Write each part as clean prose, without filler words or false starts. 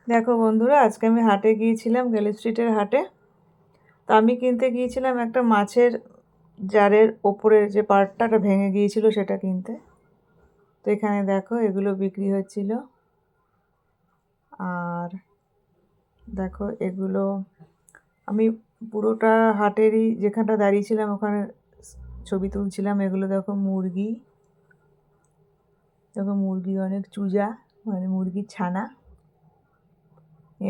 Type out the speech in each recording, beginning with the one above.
দেখো বন্ধুরা, আজকে আমি হাটে গিয়েছিলাম, গেলি স্ট্রিটের হাটে। তো আমি কিনতে গিয়েছিলাম একটা মাছের জারের ওপরের যে পার্টটা ভেঙে গিয়েছিল সেটা কিনতে। তো এখানে দেখো এগুলো বিক্রি হচ্ছিল। আর দেখো এগুলো আমি পুরোটা হাটেরই যেখানটা দাঁড়িয়েছিলাম ওখানে ছবি তুলছিলাম। এগুলো দেখো মুরগি, দেখো মুরগি অনেক চুজা, মানে মুরগির ছানা।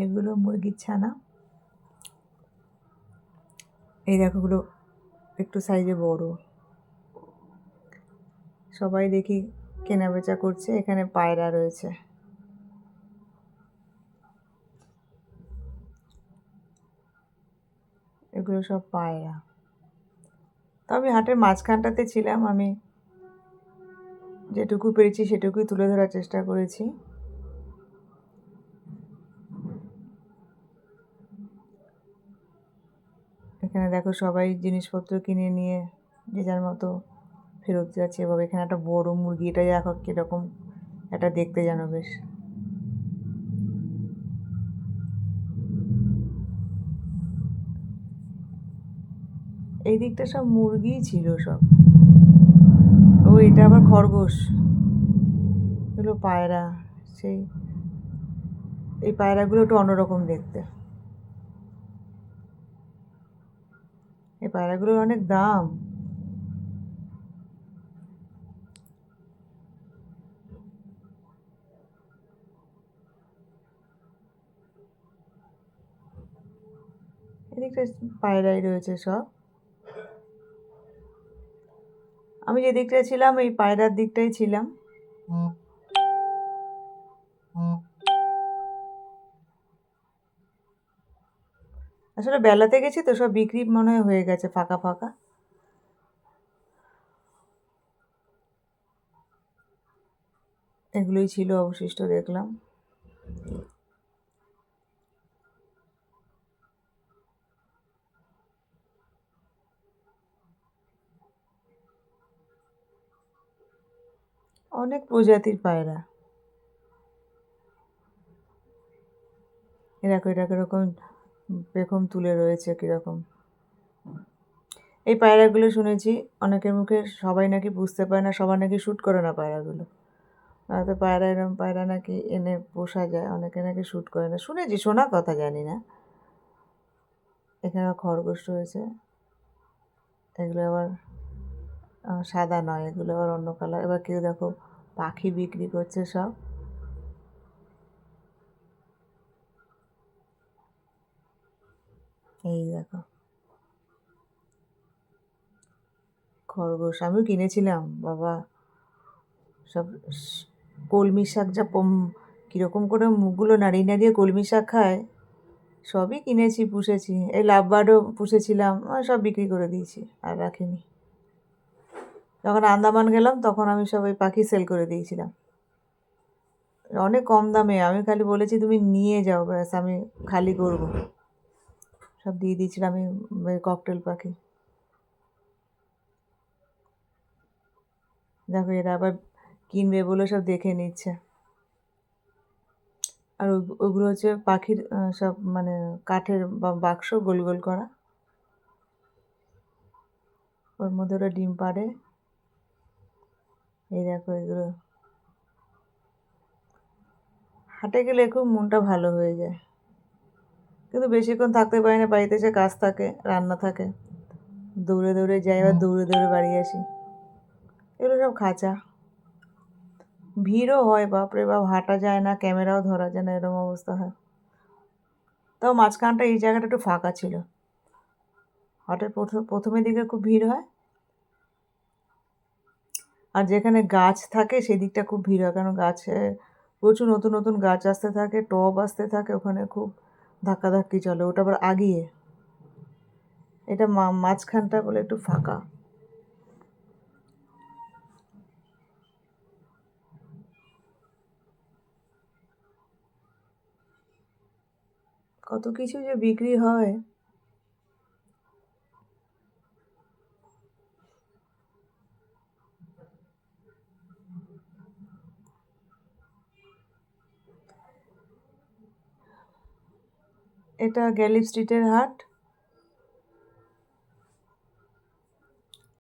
এগুলো মুরগির ছানা। এই দেখো এগুলো একটু সাইজে বড়। সবাই দেখি কেনাবেচা করছে। এখানে পায়রা রয়েছে, এগুলো সব পায়রা। তো আমি হাটের মাঝখানটাতে ছিলাম, আমি যেটুকু পেরেছি সেটুকুই তুলে ধরার চেষ্টা করেছি। এখানে দেখো সবাই জিনিসপত্র কিনে নিয়ে যে যার মতো ফেরত যাচ্ছে। এভাবে এখানে একটা বড় মুরগি, এটা দেখো কীরকম এটা দেখতে যেন বেশ। এই দিকটা সব মুরগিই ছিল সব। ও এটা আবার খরগোশ, এগুলো পায়রা। সেই এই পায়রাগুলো একটু অন্যরকম দেখতে। এই পায়রাগুলোর অনেক দাম। এদিকটা পায়রাই রয়েছে সব। আমি যে দিকটায় ছিলাম এই পায়রার দিকটাই ছিলাম। আসলে বেলাতে গেছি তো সব বিক্রি মনে হয় হয়ে গেছে, ফাঁকা ফাঁকা। এগুলোই ছিল অবশিষ্ট দেখলাম। অনেক প্রজাতির পায়রা। দেখো এটা কিরকম পেখম তুলে রয়েছে কিরকম। এই পায়রাগুলো শুনেছি অনেকের মুখে, সবাই নাকি বুঝতে পারে না, সবার নাকি শ্যুট করে না পায়রাগুলো। নয়তো পায়রা এরকম পায়রা নাকি এনে পোষা যায়, অনেকে নাকি শ্যুট করে না, শুনেছি, শোনা কথা, জানি না। এখানে খরগোশ রয়েছে। এগুলো আবার সাদা নয়, এগুলো আবার অন্য কালার। এবার কেউ দেখো পাখি বিক্রি করছে সব। এই দেখো খরগোশ আমিও কিনেছিলাম বাবা। সব কলমি শাক, যা কীরকম করে মুখগুলো নাড়িয়ে নাড়িয়ে কলমি শাক খায়। সবই কিনেছি, পুষেছি। এই লাভ বার্ডও পুষেছিলাম, সব বিক্রি করে দিয়েছি, আর রাখিনি। যখন আন্দামান গেলাম তখন আমি সব ওই পাখি সেল করে দিয়েছিলাম অনেক কম দামে। আমি খালি বলেছি তুমি নিয়ে যাও, ব্যাস আমি খালি করব। সব দিয়ে দিয়েছিলাম আমি, ওই ককটেল পাখি। দেখো এরা আবার কিনবে বলে সব দেখে নিচ্ছে। আর ওগুলো হচ্ছে পাখির সব মানে কাঠের বাক্স, গোল গোল করা, ওর মধ্যে ওরা ডিম পাড়ে। এই দেখো এগুলো। হাটে গেলে খুব মনটা ভালো হয়ে যায়, কিন্তু বেশিক্ষণ থাকতে পারি না, বাড়িতে এসে কাজ থাকে, রান্না থাকে। দৌড়ে দৌড়ে যাই, আবার দৌড়ে দৌড়ে বাড়ি আসি। এগুলো সব খাঁচা। ভিড়ও হয়, বাপরে বাপ, হাঁটা যায় না, ক্যামেরাও ধরা যায় না, এরকম অবস্থা হয়। তাও মাঝখানটা এই জায়গাটা একটু ফাঁকা ছিল। হাটের প্রথমের দিকে খুব ভিড় হয়, আর যেখানে গাছ থাকে সেদিকটা খুব ভিড় হয়, কারণ গাছে প্রচুর নতুন নতুন গাছ আসতে থাকে, টব আসতে থাকে, ওখানে খুব ধাক্কাধাক্কি চলে। ওটা আবার আগিয়ে, এটা মাঝখানটা বলে একটু ফাঁকা। কত কিছু যে বিক্রি হয়। এটা গ্যালি স্ট্রিটের হাট।